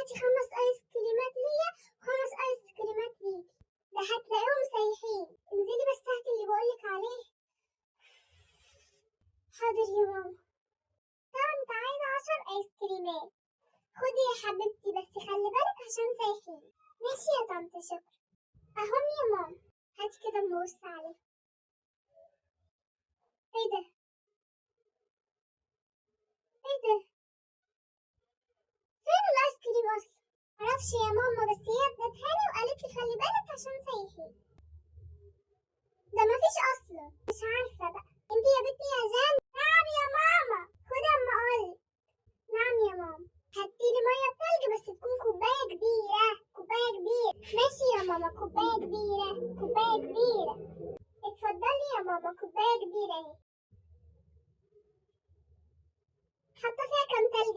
هاتي 5 آيس كريمات ليا و5 آيس كريمات ليكي، ده هتلاقيهم سايحين. انزلي بس هاتي اللي بقولك عليه. حاضر يا ماما. طنط عايزة 10 آيس كريمات. خدي يا حبيبتي بس خلي بالك عشان سايحين. ماشي يا طنط، شكرا. اهم يا ماما. هاتي كده اما ابص عليه. ايه ده؟ ايه ده؟ فين الايس كريم اصلا؟ معرفش يا ماما، بس هي ادتهالي وقالت لي خلي بالك عشان سايحين. ده مفيش اصلا. مش عارفه بقى. انتي يا بنتي يا جان. نعم يا ماما. خدي اما اقولك. نعم يا ماما. هاتيلي ميه بتلج بس تكون كوبايه كبيره. كوبايه كبيره. ماشي يا ماما، كوبايه كبيره. كوبايه كبيره. اتفضلي يا ماما، كوبايه كبيره اهي. حاطه فيها كام تلج